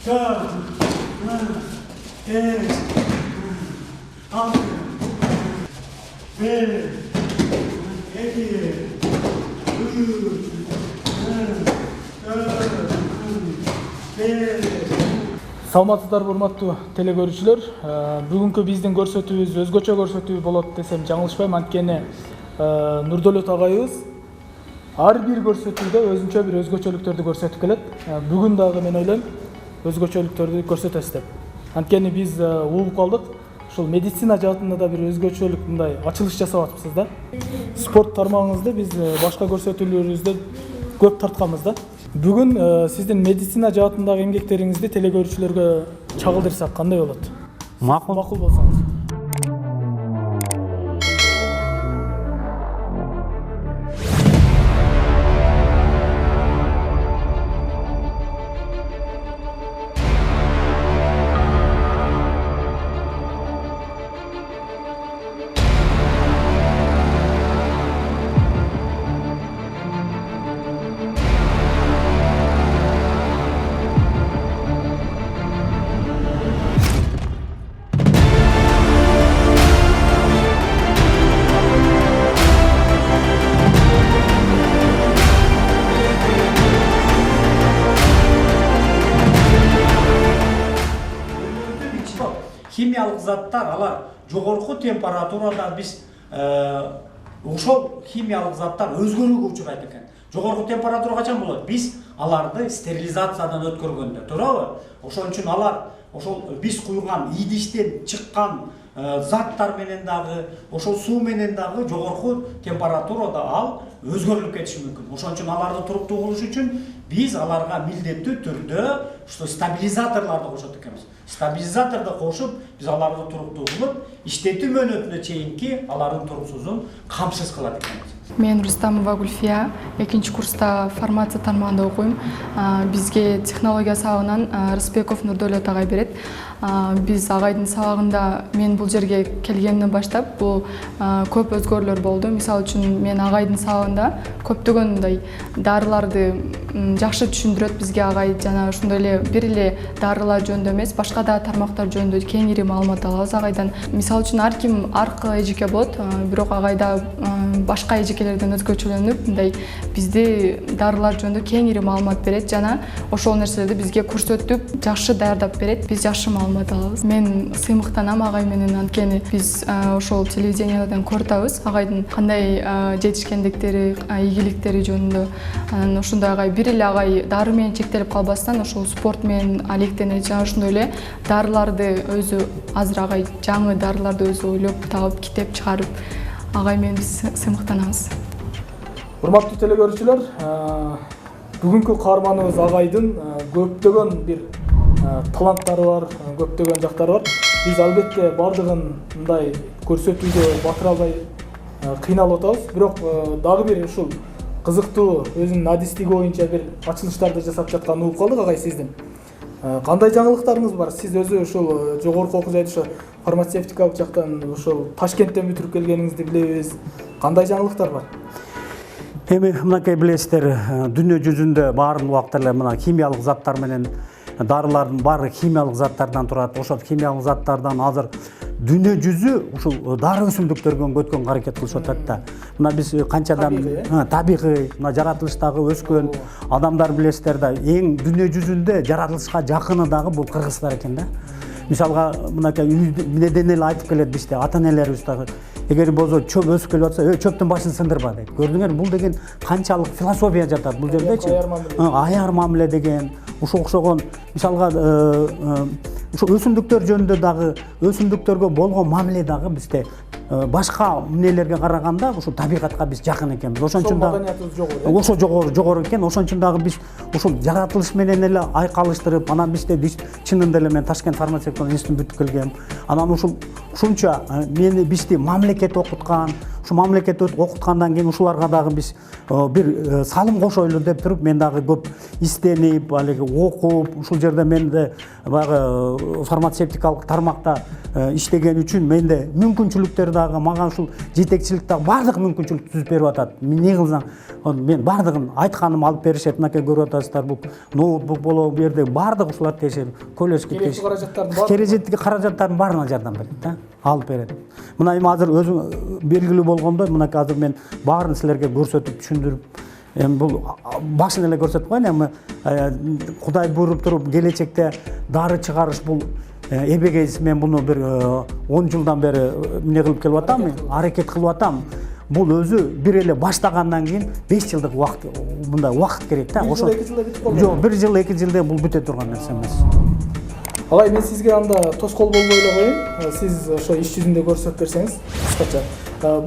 4, 5, 6, 5, 7, 3, 4, 5. Саламатсыздарбы урматтуу теле көрүүчүлөр. Бүгүнкү биздин көрсөтүүбүз өзгөчө көрсөтүү болот десем жаңылышпайм. Анткени Нурдөлөт агайыбыз ар бир көрсөтүүдө өзүнчө бир өзгөчөлүктөрдү көрсөтүп келет. Бүгүн дагы мен ойлойм өзгөчөлүктөрдү көрсөтөбүз деп. Анткени биз угуп калдык. Ушул медицина жаатында да бир өзгөчөлүк мындай ачылыш жасап атыпсыз да. Спорт тармагыңызды биз башка көрсөтүүлөрүбүздө көп тартканбыз да. Бүгүн сиздин медицина жаатындагы эмгектериңизди теле көрүүчүлөргө чагылдырсак кандай болот? Макул. Макул болсоңуз. Химиялык заттар, алар жогорку температурада биз ошол химиялык заттар өзгөрүүгө учурайт экен. Жогорку температура качан болот? Биз аларды стерилизациядан өткөргөндө, туурабы? Ошон үчүн алар ошол биз куйган идиштен чыккан заттар менен дагы, ошол суу менен дагы жогорку температурада ал өзгөрүлүп кетиши мүмкүн. Ошон үчүн аларды туруктуу кылыш үчүн биз аларга милдеттүү түрдө что стабилизаторлорду кошот экенбиз. Стабилизаторду кошуп, биз аларды туруктуу кылып, иштетүү мөөнөтүнө чейинки алардын туруксузун камсыз кылат экенбиз. Мен Рустамова Гульфия, 2-курста фармация тармагында окуйм. Бизге технология сабагынан Рысбеков Нурдөлөт агай берет. Биз агайдын сабагында мен бул жерге келгенден баштап бул көп өзгөрүүлөр болду. Мисалы үчүн мен агайдын сабагында көптөгөн мындай дарыларды жакшы түшүндүрөт бизге агай, жана ошондой эле бир эле дарылар жөнүндө эмес, башка да тармактар жөнүндө кеңири маалымат алабыз агайдан. Мисалы үчүн ар ким ар кыл эжеке болот, бирок агайда башка эжекелерден өзгөчөлөнүп, мындай бизди дарылар жөнүндө кеңири маалымат берет жана ошол нерселерди бизге көрсөтүп, жакшы даярдап берет. Биз жакшы маалымат алабыз. Мен сыймыктанам агай менен, анткени биз ошол телевиденияден көрүп атабыз агайдын кандай жетишкендиктери, ийгиликтери жөнүндө. Анан ошондой агай бир эле агай дары менен чектелип калбастан ошол спорт менен алектенет, жана ошондой эле дарыларды өзү азыр агай жаңы дарыларды өзү ойлоп табып, китеп чыгарып, агай менен биз сыймыктанабыз. Урматтуу теле көрүүчүлөр, бүгүнкү каарманыбыз агайдын көптөгөн бир таланттары бар, көптөгөн жактары бар. Биз албетте бардыгын мындай көрсөтүүгө батыра албай кыйналып атабыз. Бирок дагы бир ушул кызыктуу өзүнүн адистиги боюнча бир ачылыштарды жасап жатканын угуп калдык агай сиздин. Кандай жаңылыктарыңыз бар? Сиз өзү ушул жогорку окуу жайды ошо фармацевтикалык жактан ошол Ташкенттен бүтүрүп келгениңизди билебиз. Кандай жаңылыктар бар? Эми мынакей билесиздер, дүйнө жүзүндө баарын убакта эле мына химиялык заттар менен дарылардын баары химиялык заттардан турат. Ошол химиялык заттардан азыр дүйнө жүзү ушул дары өсүмдүктөргө өткөнгө аракет кылышып атат да. Мына биз канчадан табигый, мына жаратылыштагы өскөн адамдар билесиздер да, эң дүйнө жүзүндө жаратылышка жакыны дагы бул кыргыздар экен да. Мисалга мынакей үйдөн эле айтып келет бизде ата-энелерибиз дагы. Эгер болсо чөп өсүп келип атса, чөптүн башын сындырба дейт. Көрдүңөр, бул деген канчалык философия жатат бул жердечи. Аяр мамиле деген, ушул окшогон мисалга ушул өсүмдүктөр жөнүндө дагы, өсүмдүктөргө болгон мамиле дагы бизде башка эмнелерге караганда ушул табигатка биз жакын экенбиз. Ошон үчүн дагы ошо жогору экен. Ошон үчүн дагы биз ушул жаратылыш менен эле айкалыштырып, анан бизде чынында эле мен Ташкент фармацевтикалык институтун бүтүп келгем. Анан ушунча мени бизди мамлекет окуткан, ушу мамлекет окуткандан кийин ушуларга дагы биз бир салым кошойлу деп туруп, мен дагы көп изденип, алеги окуп, ушул жерде мен де баягы фармацевтикалык тармакта иштеген үчүн менде мүмкүнчүлүктөр да дагы мага ушул жетекчилик дагы баардык мүмкүнчүлүк түзүп берип атат. Не кылсаң, мен баардыгын айтканым алып беришет. Мынакей көрүп атасыздар, бул ноутбук болобу, бу жерде баардык ушулар тиешет. Колледжге керектүү каражаттардын баары. Керектүү каражаттардын баарына жардам берет да. Алып берет. Мына эми азыр өзүң белгилүү болгондой, мынакей азыр мен баарын силерге көрсөтүп түшүндүрүп, эми бул башын эле көрсөтүп коеюн. Эми Кудай буйруп туруп келечекте дары чыгарыш бул эбегейсиз мен буну бир 10 жылдан бери эмне кылып келип атам, аракет кылып атам. Бул өзү бир эле баштагандан кийин 5 жылдык убакыт, мындай убакыт керек да. Ошо 2 жылда бүтүп калды. Жок, 1 жыл 2 жылда бул бүтө турган нерсе эмес. Агай, мен сизге анда тоскоол болбой эле коеюн. Сиз ошо иш жүзүндө көрсөтүп берсеңиз кыскача.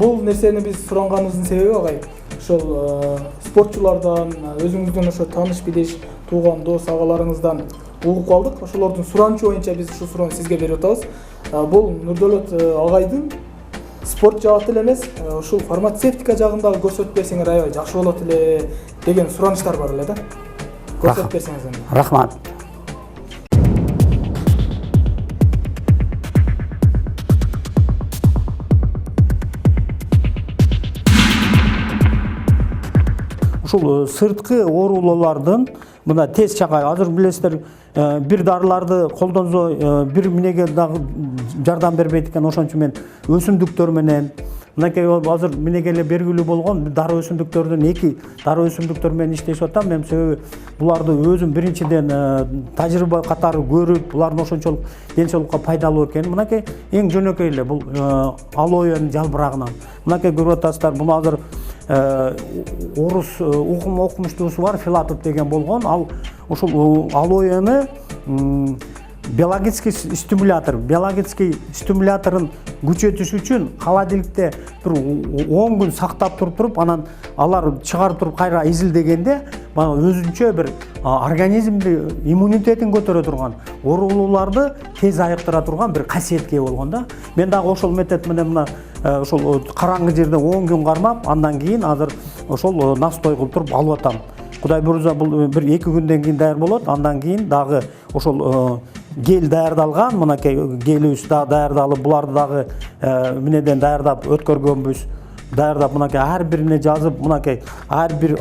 Бул нерсени биз суранганыбыздын себеби агай, ошол спортчулардан, өзүңүздүн ошо тааныш билиш, тууган дос агаларыңыздан угуп калдык. Ошолордун суранычы боюнча биз ушул суроону сизге берип атабыз. Бул Нурдөлөт агайдын спорт жааты эле эмес, ушул фармацевтика жагын дагы көрсөтүп берсеңер аябай жакшы болот эле деген суранычтар бар эле да. Көрсөтүп берсеңиз анда. Рахмат. Ушул сырткы оорулуулардын мына тез чагай, азыр билесиздер, бир дарыларды колдонсо бир эмнеге дагы жардам бербейт экен. Ошон үчүн мен өсүмдүктөр менен мынакей азыр эмнеге эле белгилүү болгон дары өсүмдүктөрдөн 2 дары өсүмдүктөр менен иштешип атам. Мен себеби буларды өзүм биринчиден тажрыйба катары көрүп, булардын ошончолук ден соолукка пайдалуу экенин. Мынакей эң жөнөкөй эле бул алоэнин жалбырагынан. Мынакей көрүп атасыздар, буну азыр орус окумуштуусу бар, Филатов деген болгон. Ал ушул алоэни биологический стимулятор, биологический стимуляторун күчөтүш үчүн холодильникте бир 10 күн сактап туруп, анан алар чыгарып туруп кайра изилдегенде өзүнчө бир организмди иммунитетин көтөрө турган, оорулууларды тез айыктыра турган бир касиетке болгон да. Мен дагы ошол метод менен мына ошол караңгы жерде 10 күн кармап, андан кийин азыр ошол настой кылып туруп алып атам. Кудай буйрса бул бир 2 күндөн кийин даяр болот. Андан кийин дагы ошол гель даярдалган, мынакей гелибиз дагы даярдалып, буларды дагы эмнеден даярдап өткөргөнбүз. Даярдап мынакей ар бирине жазып, мынакей ар бир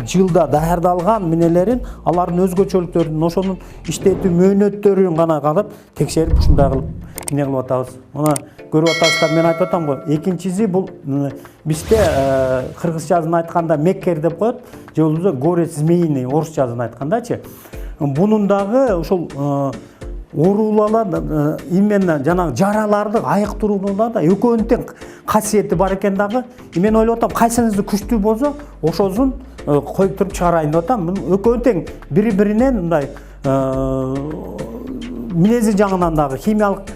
жылда даярдалган менелерин, алардын өзгөчөлүктөрүн, ошонун иштетүү мөөнөттөрүн гана карап, текшерип ушундай кылып эмне кылып атабыз. Мына көрүп атасыздар, мен айтып атам го. Экинчиси бул бизде кыргызчасын айтканда меккер деп коет, же болбосо горец змеиный орусчасын айткандачы. Бунун дагы ошол оорулуулар именно жанагы жараларды айыктырууда да экөөнүн тең касиети бар экен дагы. Мен ойлоп атам, кайсыңызды күчтүү болсо, ошосун коюп туруп чыгарайын деп атам. Экөөнүн тең бири-биринен мындай минези жагынан дагы, химиялык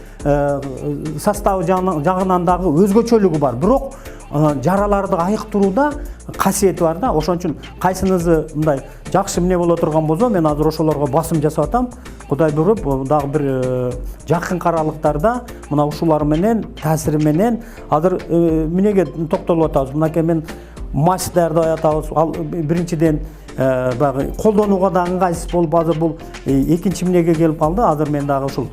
составы жагынан дагы өзгөчөлүгү бар. Бирок жараларды айыктырууда касиети бар да. Ошон үчүн кайсыңызы мындай жакшы эмне боло турган болсо, мен азыр ошолорго басым жасап атам. Кудай буйруп, дагы бир жакын каралыктарда мына ушулар менен, таасири менен азыр эмнеге токтолуп атабыз. Мынакей мен мазь даярдап атабыз. Ал биринчиден баягы колдонууга да ыңгайсыз болуп, азыр бул экинчи эмнеге келип калды. Азыр мен дагы ушул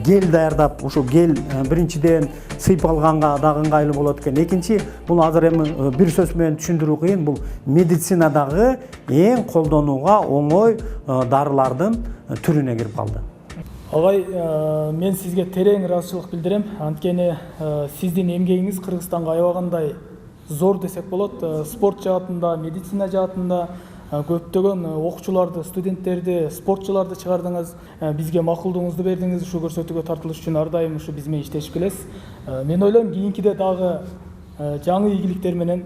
гель даярдап, ушул гель биринчиден сыйып алганга дагы ыңгайлуу болот экен. Экинчи, бул азыр эми бир сөз менен түшүндүрүү кыйын, бул медицинадагы эң колдонууга оңой дарылардын түрүнө кирип калды. Агай, мен сизге терең ыраазычылык билдирем. Анткени сиздин эмгегиңиз Кыргызстанга аябагандай зор десек болот. Спорт жаатында, медицина жаатында көптөгөн окуучуларды, студенттерди, спортчуларды чыгардыңыз. Бизге макулдугуңузду бердиңиз. Ушу көрсөтүүгө тартылыш үчүн ар дайым ушу биз менен иштешип келесиз. Мен ойлойм, кийинкиде дагы жаңы ийгиликтер менен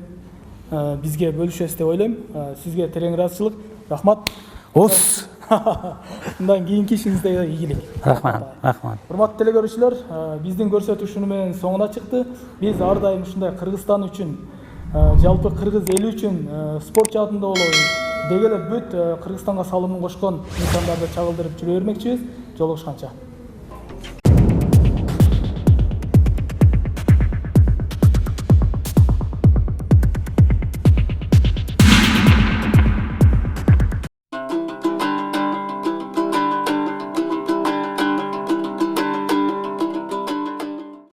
бизге бөлүшөсүз деп ойлойм. Сизге терең ыраазычылык. Рахмат. Ос. Мындан кийинки ишиңизде ийгилик. Рахмат. Рахмат. Урматтуу телекөрүүчүлөр, биздин көрсөтүү ушуну менен соңуна чыкты. Биз ар дайым ушундай Кыргызстан үчүн, жалпы кыргыз эли үчүн спорт жаатында болобу, деги эле бүт Кыргызстанга салымын кошкон инсандарды чагылдырып жүрө бермекчибиз. Жолугушканча.